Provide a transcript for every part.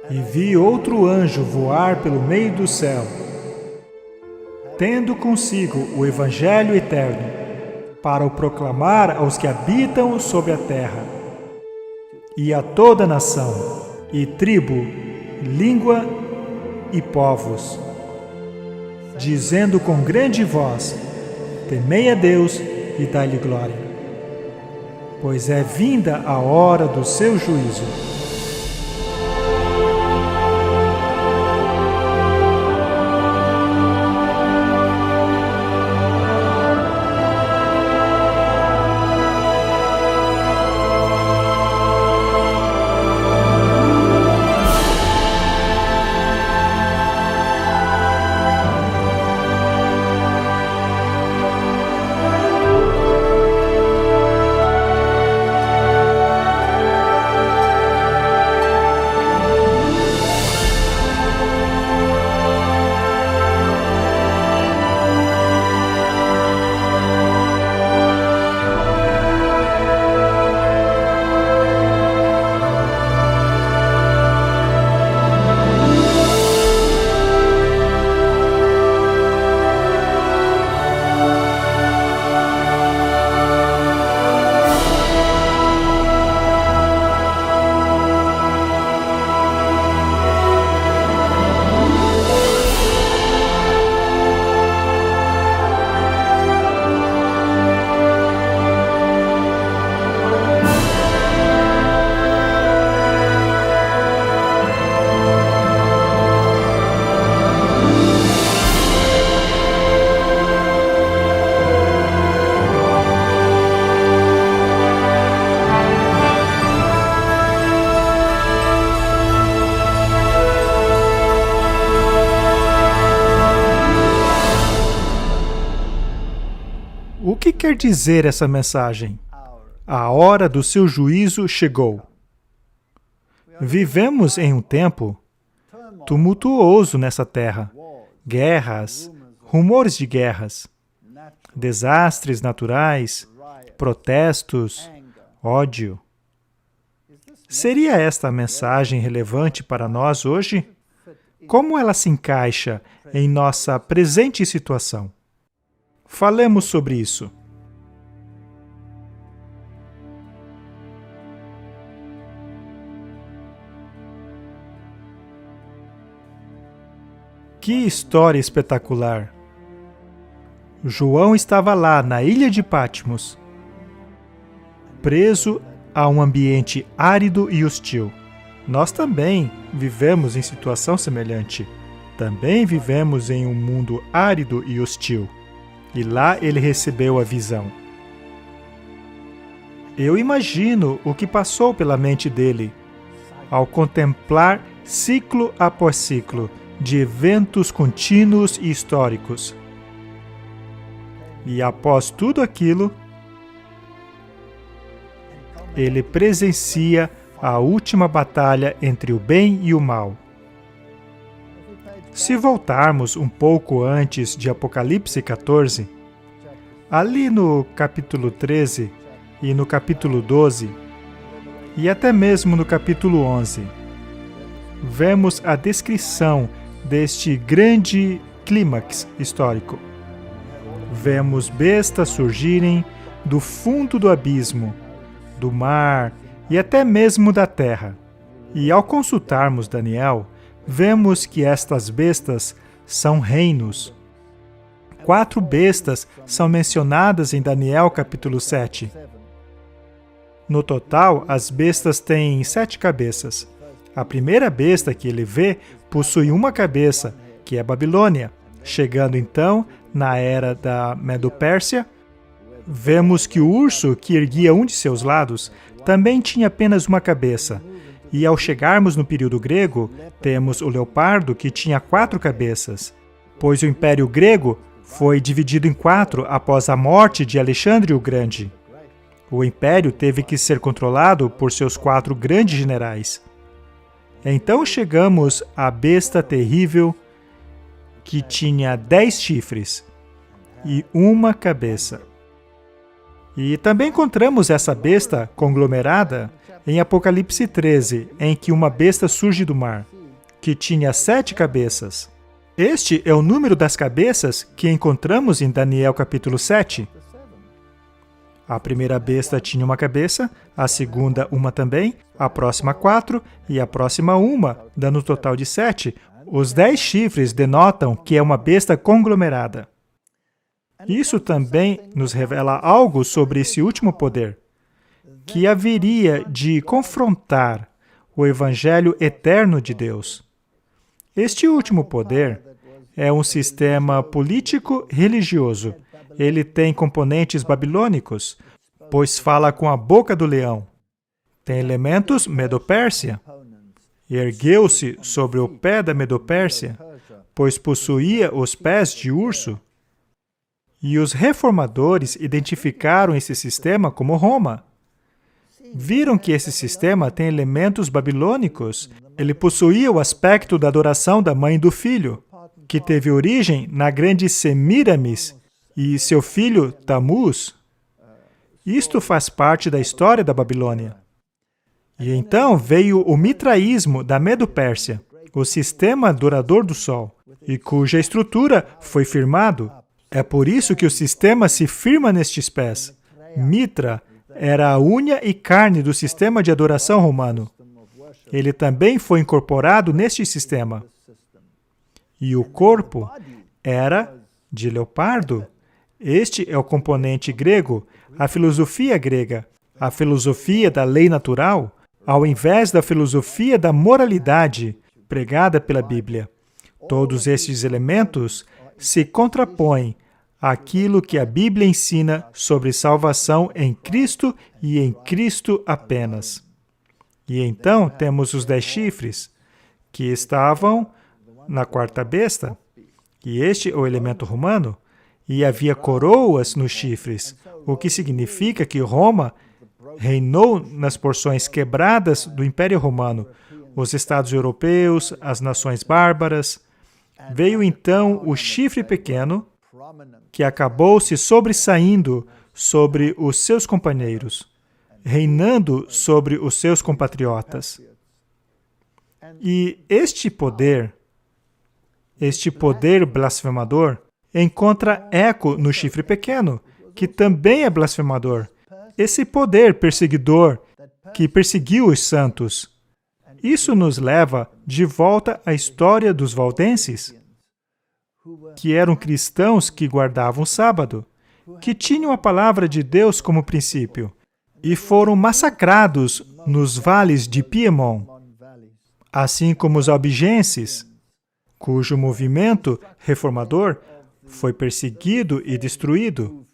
E vi outro anjo voar pelo meio do céu, tendo consigo o Evangelho eterno, para o proclamar aos que habitam sobre a terra, e a toda nação, e tribo, língua e povos, dizendo com grande voz: Temei a Deus e dai-lhe glória, pois é vinda a hora do seu juízo. O que quer dizer essa mensagem? A hora do seu juízo chegou. Vivemos em um tempo tumultuoso nessa terra. Guerras, rumores de guerras, desastres naturais, protestos, ódio. Seria esta a mensagem relevante para nós hoje? Como ela se encaixa em nossa presente situação? Falemos sobre isso. Que história espetacular! João estava lá na ilha de Patmos, preso a um ambiente árido e hostil. Nós também vivemos em situação semelhante. Também vivemos em um mundo árido e hostil. E lá ele recebeu a visão. Eu imagino o que passou pela mente dele ao contemplar ciclo após ciclo de eventos contínuos e históricos. E após tudo aquilo, ele presencia a última batalha entre o bem e o mal. Se voltarmos um pouco antes de Apocalipse 14, ali no capítulo 13 e no capítulo 12, e até mesmo no capítulo 11, vemos a descrição deste grande clímax histórico. Vemos bestas surgirem do fundo do abismo, do mar e até mesmo da terra. E ao consultarmos Daniel, vemos que estas bestas são reinos. 4 bestas são mencionadas em Daniel capítulo 7. No total, as bestas têm 7 cabeças. A primeira besta que ele vê possui uma cabeça, que é Babilônia. Chegando então na era da Medo-Pérsia, vemos que o urso, que erguia um de seus lados, também tinha apenas uma cabeça. E ao chegarmos no período grego, temos o leopardo, que tinha 4 cabeças, pois o Império Grego foi dividido em 4 após a morte de Alexandre o Grande. O império teve que ser controlado por seus 4 grandes generais. Então chegamos à besta terrível que tinha 10 chifres e uma cabeça. E também encontramos essa besta conglomerada em Apocalipse 13, em que uma besta surge do mar, que tinha 7 cabeças. Este é o número das cabeças que encontramos em Daniel capítulo 7. A primeira besta tinha uma cabeça, a segunda uma também, a próxima 4 e a próxima uma, dando um total de 7. Os 10 chifres denotam que é uma besta conglomerada. Isso também nos revela algo sobre esse último poder, que haveria de confrontar o Evangelho eterno de Deus. Este último poder é um sistema político-religioso. Ele tem componentes babilônicos, pois fala com a boca do leão. Tem elementos Medo-Pérsia. Ergueu-se sobre o pé da Medo-Pérsia, pois possuía os pés de urso. E os reformadores identificaram esse sistema como Roma. Viram que esse sistema tem elementos babilônicos. Ele possuía o aspecto da adoração da mãe do filho, que teve origem na grande Semíramis e seu filho Tamuz. Isto faz parte da história da Babilônia. E então veio o mitraísmo da Medo-Pérsia, o sistema adorador do sol, e cuja estrutura foi firmado. É por isso que o sistema se firma nestes pés. Mitra era a unha e carne do sistema de adoração romano. Ele também foi incorporado neste sistema. E o corpo era de leopardo. Este é o componente grego, a filosofia grega, a filosofia da lei natural, ao invés da filosofia da moralidade pregada pela Bíblia. Todos estes elementos se contrapõem àquilo que a Bíblia ensina sobre salvação em Cristo e em Cristo apenas. E então temos os 10 chifres, que estavam na 4ª besta, e este é o elemento romano, e havia coroas nos chifres, o que significa que Roma reinou nas porções quebradas do Império Romano, os estados europeus, as nações bárbaras. Veio então o chifre pequeno, que acabou se sobressaindo sobre os seus companheiros, reinando sobre os seus compatriotas. E este poder blasfemador, encontra eco no chifre pequeno, que também é blasfemador. Esse poder perseguidor que perseguiu os santos. Isso nos leva de volta à história dos valdenses, que eram cristãos que guardavam o sábado, que tinham a palavra de Deus como princípio, e foram massacrados nos vales de Piemont, assim como os albigenses, cujo movimento reformador foi perseguido e destruído.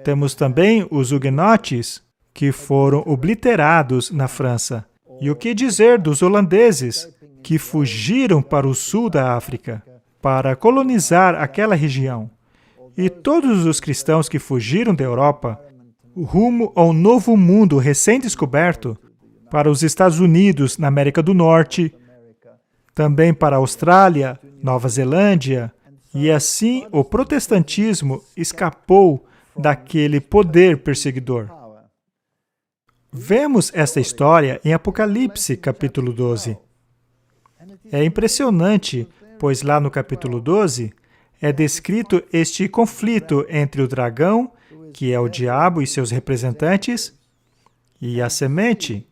Temos também os huguenotes, que foram obliterados na França. E o que dizer dos holandeses, que fugiram para o sul da África, para colonizar aquela região? E todos os cristãos que fugiram da Europa, rumo ao novo mundo recém-descoberto, para os Estados Unidos, na América do Norte, também para a Austrália, Nova Zelândia, e assim o protestantismo escapou daquele poder perseguidor. Vemos esta história em Apocalipse, capítulo 12. É impressionante, pois lá no capítulo 12 é descrito este conflito entre o dragão, que é o diabo e seus representantes, e a semente,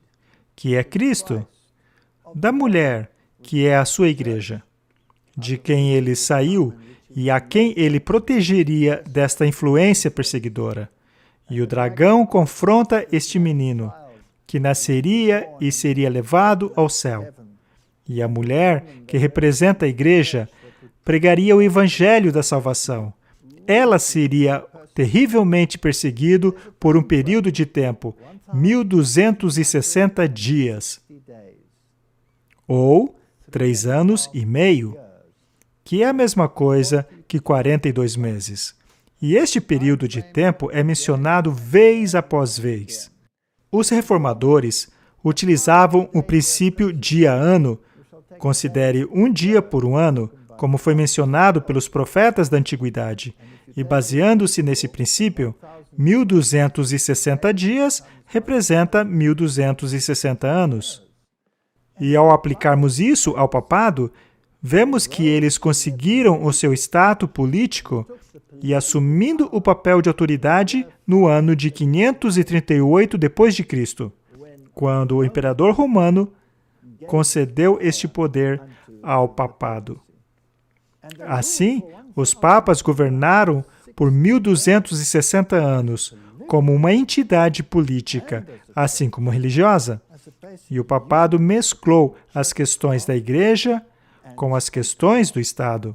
que é Cristo, da mulher, que é a sua igreja, de quem ele saiu e a quem ele protegeria desta influência perseguidora. E o dragão confronta este menino, que nasceria e seria levado ao céu. E a mulher, que representa a igreja, pregaria o evangelho da salvação. Ela seria terrivelmente perseguida por um período de tempo, 1260 dias, ou 3 anos e meio, que é a mesma coisa que 42 meses. E este período de tempo é mencionado vez após vez. Os reformadores utilizavam o princípio dia-ano, considere um dia por um ano, como foi mencionado pelos profetas da Antiguidade, e baseando-se nesse princípio, 1.260 dias representa 1.260 anos. E ao aplicarmos isso ao papado, vemos que eles conseguiram o seu status político e assumindo o papel de autoridade no ano de 538 d.C., quando o imperador romano concedeu este poder ao papado. Assim, os papas governaram por 1.260 anos como uma entidade política, assim como religiosa. E o papado mesclou as questões da Igreja com as questões do Estado.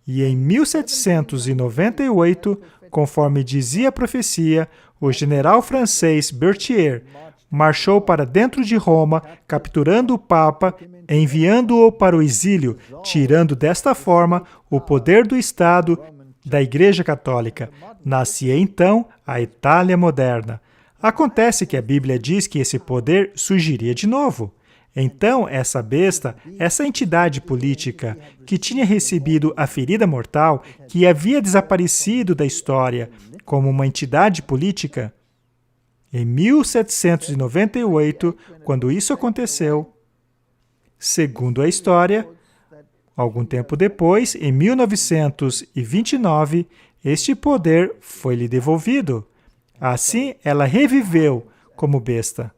E em 1798, conforme dizia a profecia, o general francês Berthier marchou para dentro de Roma, capturando o Papa, enviando-o para o exílio, tirando desta forma o poder do Estado da Igreja Católica. Nascia então a Itália moderna. Acontece que a Bíblia diz que esse poder surgiria de novo. Então, essa besta, essa entidade política que tinha recebido a ferida mortal, que havia desaparecido da história como uma entidade política, em 1798, quando isso aconteceu, segundo a história, algum tempo depois, em 1929, este poder foi-lhe devolvido. Assim, ela reviveu como besta.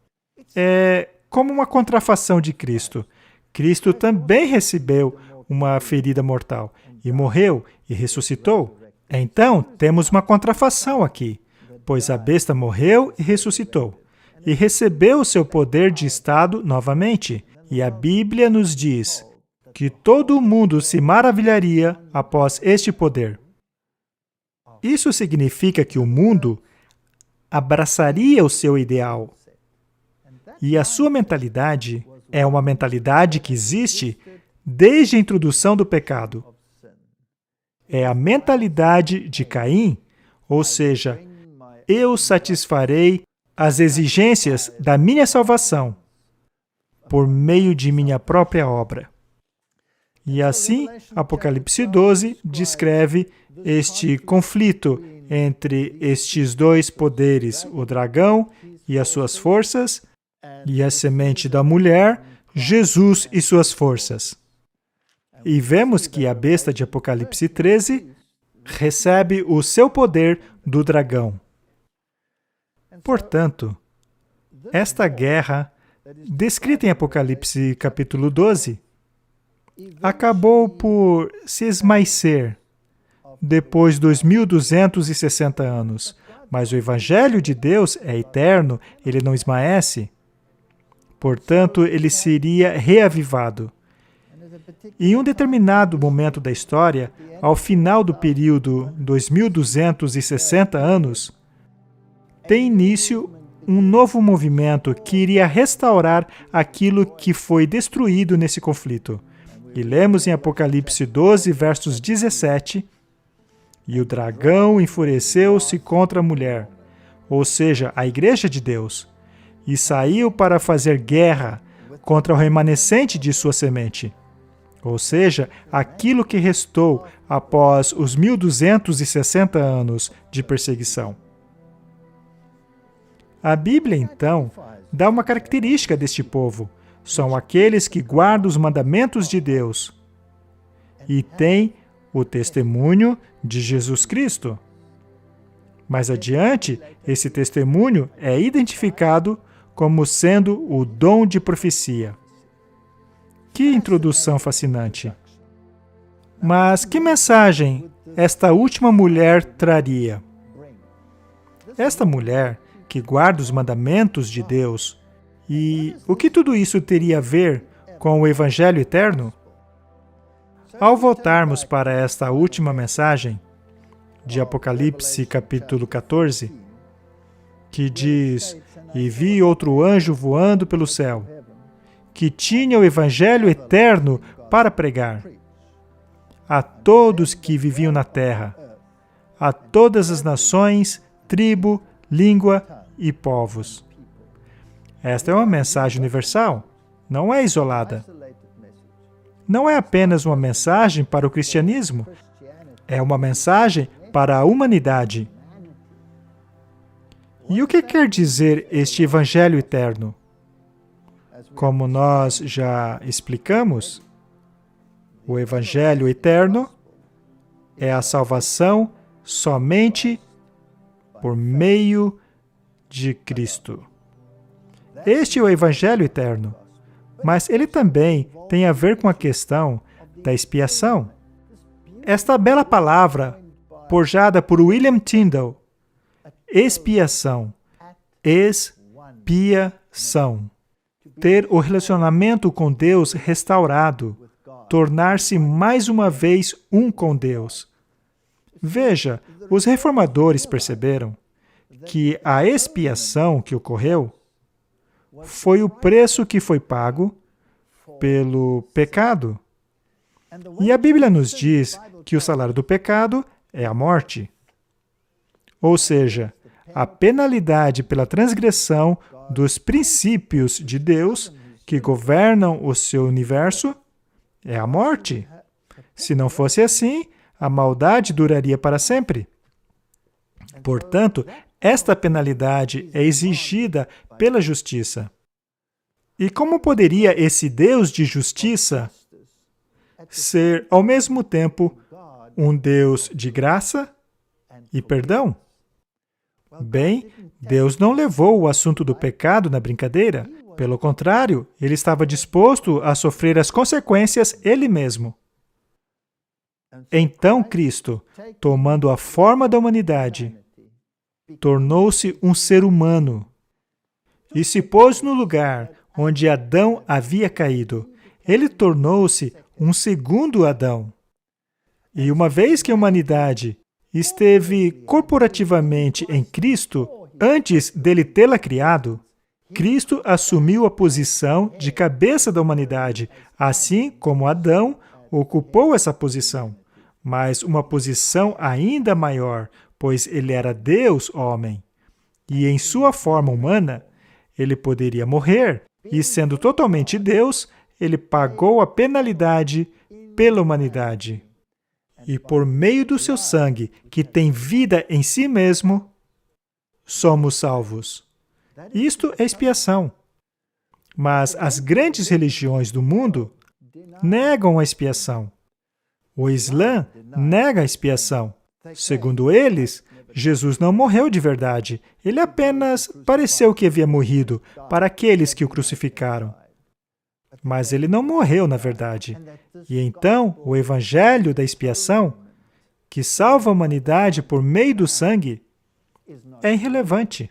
É como uma contrafação de Cristo. Cristo também recebeu uma ferida mortal, e morreu, e ressuscitou. Então, temos uma contrafação aqui, pois a besta morreu e ressuscitou, e recebeu o seu poder de Estado novamente. E a Bíblia nos diz que todo mundo se maravilharia após este poder. Isso significa que o mundo abraçaria o seu ideal. E a sua mentalidade é uma mentalidade que existe desde a introdução do pecado. É a mentalidade de Caim, ou seja, eu satisfarei as exigências da minha salvação por meio de minha própria obra. E assim, Apocalipse 12 descreve este conflito entre estes dois poderes, o dragão e as suas forças, e a semente da mulher, Jesus e suas forças. E vemos que a besta de Apocalipse 13 recebe o seu poder do dragão. Portanto, esta guerra, descrita em Apocalipse capítulo 12, acabou por se esmaecer depois dos 1.260 anos. Mas o Evangelho de Deus é eterno, ele não esmaece. Portanto, ele seria reavivado. Em um determinado momento da história, ao final do período dos 1.260 anos, tem início um novo movimento que iria restaurar aquilo que foi destruído nesse conflito. E lemos em Apocalipse 12, versos 17, e o dragão enfureceu-se contra a mulher, ou seja, a Igreja de Deus, e saiu para fazer guerra contra o remanescente de sua semente, ou seja, aquilo que restou após os 1.260 anos de perseguição. A Bíblia, então, dá uma característica deste povo. São aqueles que guardam os mandamentos de Deus e têm o testemunho de Jesus Cristo. Mais adiante, esse testemunho é identificado como sendo o dom de profecia. Que introdução fascinante! Mas que mensagem esta última mulher traria? Esta mulher que guarda os mandamentos de Deus, e o que tudo isso teria a ver com o Evangelho eterno? Ao voltarmos para esta última mensagem de Apocalipse capítulo 14, que diz: "E vi outro anjo voando pelo céu, que tinha o Evangelho eterno para pregar a todos que viviam na terra, a todas as nações, tribo, língua e povos. Esta é uma mensagem universal, não é isolada. Não é apenas uma mensagem para o cristianismo, é uma mensagem para a humanidade. E o que quer dizer este Evangelho eterno? Como nós já explicamos, o Evangelho eterno é a salvação somente por meio de Cristo. Este é o Evangelho eterno, mas ele também tem a ver com a questão da expiação. Esta bela palavra, forjada por William Tyndale, expiação, expiação. Ter o relacionamento com Deus restaurado, tornar-se mais uma vez um com Deus. Veja, os reformadores perceberam que a expiação que ocorreu foi o preço que foi pago pelo pecado. E a Bíblia nos diz que o salário do pecado é a morte. Ou seja, a penalidade pela transgressão dos princípios de Deus que governam o seu universo é a morte. Se não fosse assim, a maldade duraria para sempre. Portanto, esta penalidade é exigida pela justiça. E como poderia esse Deus de justiça ser, ao mesmo tempo, um Deus de graça e perdão? Bem, Deus não levou o assunto do pecado na brincadeira. Pelo contrário, ele estava disposto a sofrer as consequências ele mesmo. Então Cristo, tomando a forma da humanidade, tornou-se um ser humano e se pôs no lugar onde Adão havia caído. Ele tornou-se um segundo Adão. E uma vez que a humanidade esteve corporativamente em Cristo, antes dele tê-la criado, Cristo assumiu a posição de cabeça da humanidade, assim como Adão ocupou essa posição, mas uma posição ainda maior, pois ele era Deus homem. E em sua forma humana, ele poderia morrer, e sendo totalmente Deus, ele pagou a penalidade pela humanidade. E por meio do seu sangue, que tem vida em si mesmo, somos salvos. Isto é expiação. Mas as grandes religiões do mundo negam a expiação. O Islã nega a expiação. Segundo eles, Jesus não morreu de verdade. Ele apenas pareceu que havia morrido para aqueles que o crucificaram. Mas ele não morreu, na verdade. E então, o Evangelho da expiação, que salva a humanidade por meio do sangue, é irrelevante,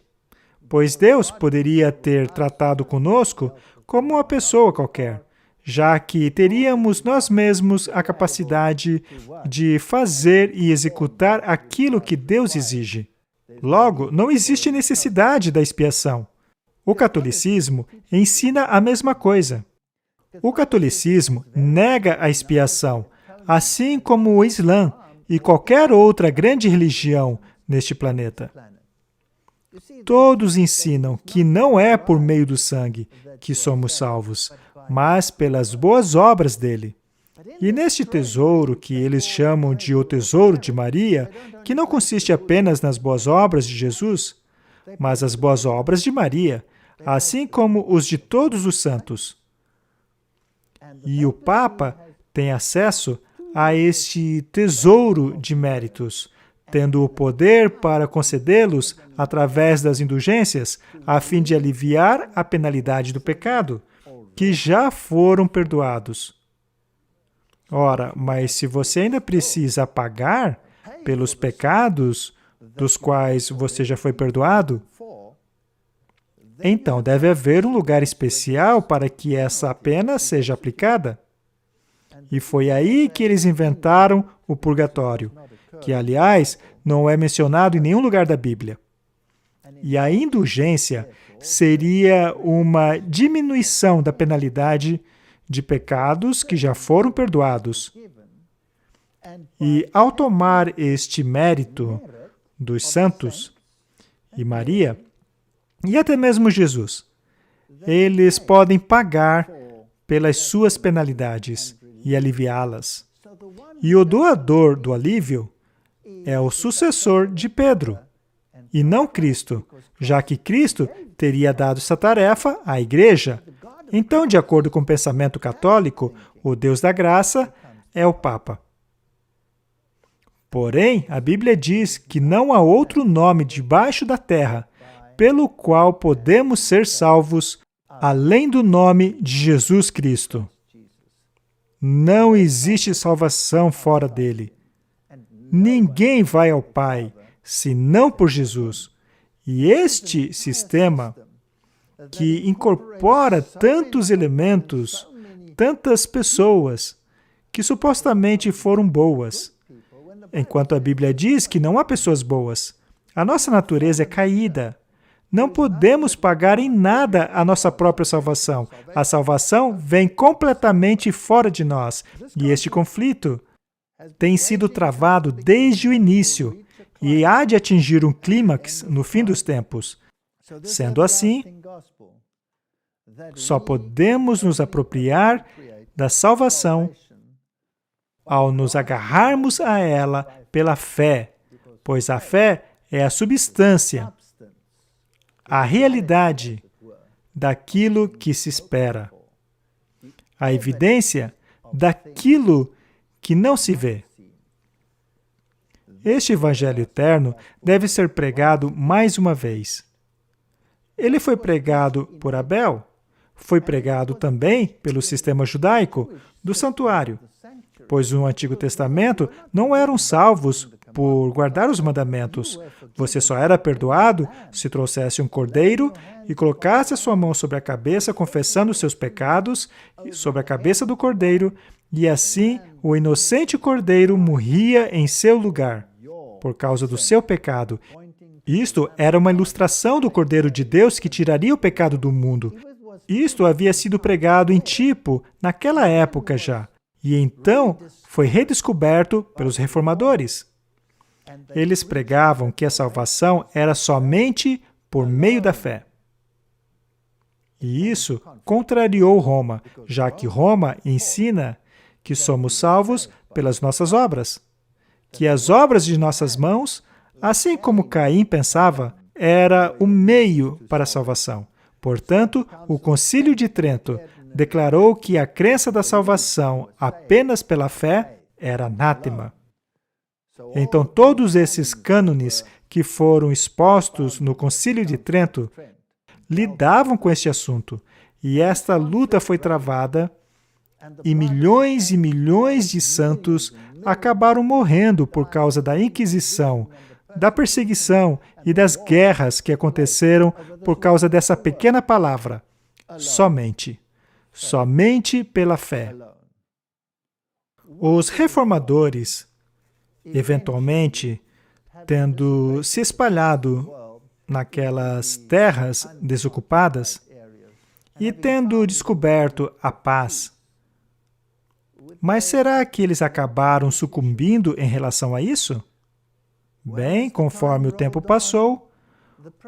pois Deus poderia ter tratado conosco como uma pessoa qualquer, já que teríamos nós mesmos a capacidade de fazer e executar aquilo que Deus exige. Logo, não existe necessidade da expiação. O catolicismo ensina a mesma coisa. O catolicismo nega a expiação, assim como o Islã e qualquer outra grande religião neste planeta. Todos ensinam que não é por meio do sangue que somos salvos, mas pelas boas obras dele. E neste tesouro, que eles chamam de o tesouro de Maria, que não consiste apenas nas boas obras de Jesus, mas as boas obras de Maria, assim como os de todos os santos. E o Papa tem acesso a este tesouro de méritos, tendo o poder para concedê-los através das indulgências, a fim de aliviar a penalidade do pecado, que já foram perdoados. Ora, mas se você ainda precisa pagar pelos pecados dos quais você já foi perdoado, então deve haver um lugar especial para que essa pena seja aplicada. E foi aí que eles inventaram o purgatório, que, aliás, não é mencionado em nenhum lugar da Bíblia. E a indulgência seria uma diminuição da penalidade de pecados que já foram perdoados. E ao tomar este mérito dos santos e Maria, e até mesmo Jesus, eles podem pagar pelas suas penalidades e aliviá-las. E o doador do alívio é o sucessor de Pedro, e não Cristo, já que Cristo teria dado essa tarefa à igreja. Então, de acordo com o pensamento católico, o Deus da graça é o Papa. Porém, a Bíblia diz que não há outro nome debaixo da terra pelo qual podemos ser salvos além do nome de Jesus Cristo. Não existe salvação fora dele. Ninguém vai ao Pai senão por Jesus. E este sistema, que incorpora tantos elementos, tantas pessoas, que supostamente foram boas, enquanto a Bíblia diz que não há pessoas boas. A nossa natureza é caída. Não podemos pagar em nada a nossa própria salvação. A salvação vem completamente fora de nós. E este conflito tem sido travado desde o início e há de atingir um clímax no fim dos tempos. Sendo assim, só podemos nos apropriar da salvação ao nos agarrarmos a ela pela fé, pois a fé é a substância, a realidade daquilo que se espera, a evidência daquilo que não se vê. Este Evangelho eterno deve ser pregado mais uma vez. Ele foi pregado por Abel, foi pregado também pelo sistema judaico do santuário, pois no Antigo Testamento não eram salvos por guardar os mandamentos. Você só era perdoado se trouxesse um cordeiro e colocasse a sua mão sobre a cabeça, confessando os seus pecados, sobre a cabeça do cordeiro, e assim o inocente cordeiro morria em seu lugar, por causa do seu pecado. Isto era uma ilustração do Cordeiro de Deus que tiraria o pecado do mundo. Isto havia sido pregado em Tipo naquela época já. E então foi redescoberto pelos reformadores. Eles pregavam que a salvação era somente por meio da fé. E isso contrariou Roma, já que Roma ensina que somos salvos pelas nossas obras, que as obras de nossas mãos, assim como Caim pensava, era o meio para a salvação. Portanto, o Concílio de Trento declarou que a crença da salvação apenas pela fé era anátema. Então, todos esses cânones que foram expostos no Concílio de Trento lidavam com este assunto, e esta luta foi travada, e milhões de santos acabaram morrendo por causa da Inquisição, da perseguição e das guerras que aconteceram por causa dessa pequena palavra, somente. Somente pela fé. Os reformadores, eventualmente, tendo se espalhado naquelas terras desocupadas e tendo descoberto a paz, mas será que eles acabaram sucumbindo em relação a isso? Bem, conforme o tempo passou,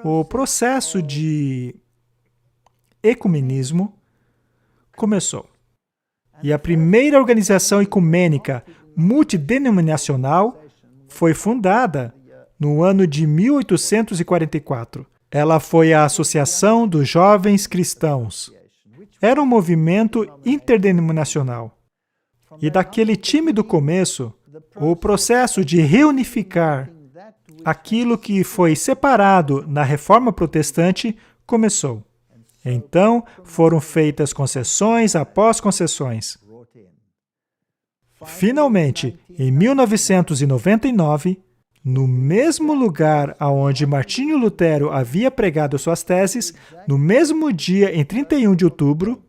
o processo de ecumenismo começou. E a primeira organização ecumênica multidenominacional foi fundada no ano de 1844. Ela foi a Associação dos Jovens Cristãos. Era um movimento interdenominacional. E daquele tímido começo, o processo de reunificar aquilo que foi separado na Reforma Protestante começou. Então, foram feitas concessões após concessões. Finalmente, em 1999, no mesmo lugar aonde Martinho Lutero havia pregado suas teses, no mesmo dia, em 31 de outubro,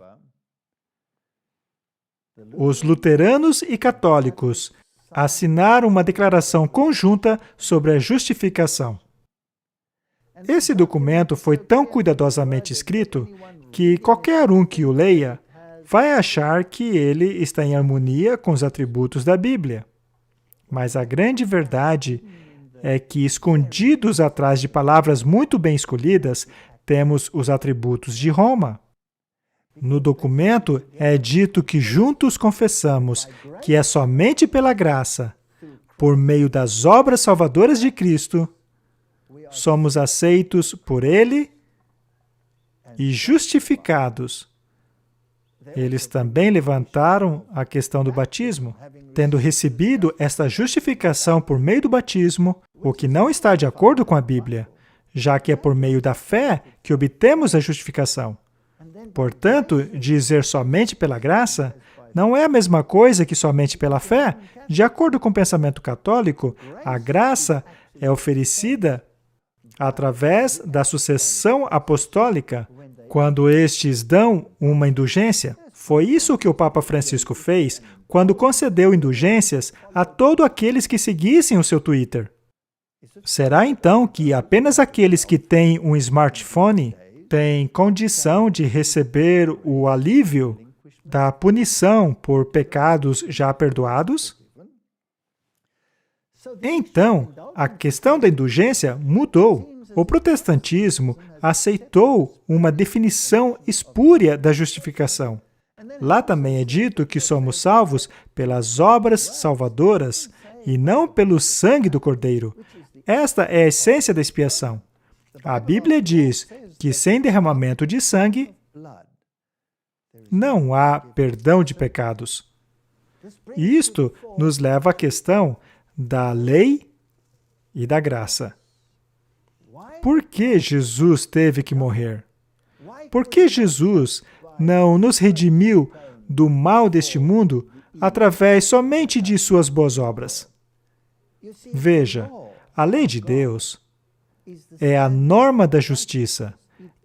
os luteranos e católicos assinaram uma declaração conjunta sobre a justificação. Esse documento foi tão cuidadosamente escrito que qualquer um que o leia vai achar que ele está em harmonia com os atributos da Bíblia. Mas a grande verdade é que, escondidos atrás de palavras muito bem escolhidas, temos os atributos de Roma. No documento é dito que juntos confessamos que é somente pela graça, por meio das obras salvadoras de Cristo, somos aceitos por Ele e justificados. Eles também levantaram a questão do batismo. Tendo recebido esta justificação por meio do batismo, o que não está de acordo com a Bíblia, já que é por meio da fé que obtemos a justificação. Portanto, dizer somente pela graça não é a mesma coisa que somente pela fé. De acordo com o pensamento católico, a graça é oferecida através da sucessão apostólica, quando estes dão uma indulgência. Foi isso que o Papa Francisco fez quando concedeu indulgências a todos aqueles que seguissem o seu Twitter. Será então que apenas aqueles que têm um smartphone têm condição de receber o alívio da punição por pecados já perdoados? Então, a questão da indulgência mudou. O protestantismo aceitou uma definição espúria da justificação. Lá também é dito que somos salvos pelas obras salvadoras e não pelo sangue do Cordeiro. Esta é a essência da expiação. A Bíblia diz que sem derramamento de sangue não há perdão de pecados. Isto nos leva à questão da lei e da graça. Por que Jesus teve que morrer? Por que Jesus não nos redimiu do mal deste mundo através somente de suas boas obras? Veja, a lei de Deus é a norma da justiça,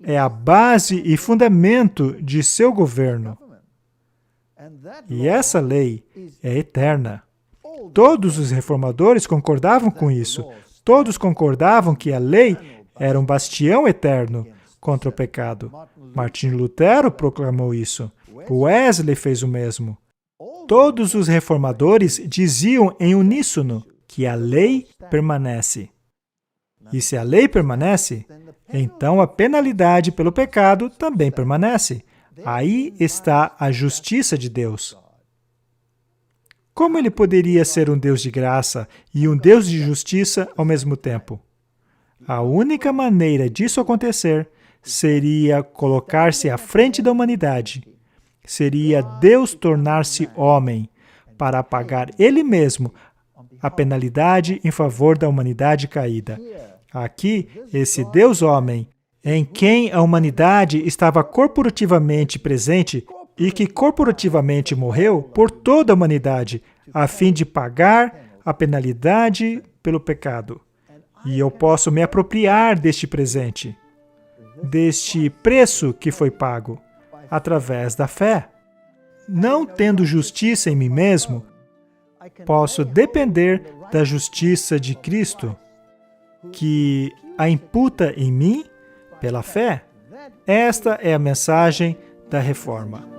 é a base e fundamento de seu governo. E essa lei é eterna. Todos os reformadores concordavam com isso. Todos concordavam que a lei era um bastião eterno contra o pecado. Martinho Lutero proclamou isso. Wesley fez o mesmo. Todos os reformadores diziam em uníssono que a lei permanece. E se a lei permanece, então a penalidade pelo pecado também permanece. Aí está a justiça de Deus. Como ele poderia ser um Deus de graça e um Deus de justiça ao mesmo tempo? A única maneira disso acontecer seria colocar-se à frente da humanidade. Seria Deus tornar-se homem para pagar Ele mesmo a penalidade em favor da humanidade caída. Aqui, esse Deus homem, em quem a humanidade estava corporativamente presente e que corporativamente morreu por toda a humanidade, a fim de pagar a penalidade pelo pecado. E eu posso me apropriar deste presente, deste preço que foi pago, através da fé. Não tendo justiça em mim mesmo, posso depender da justiça de Cristo, que a imputa em mim pela fé. Esta é a mensagem da Reforma.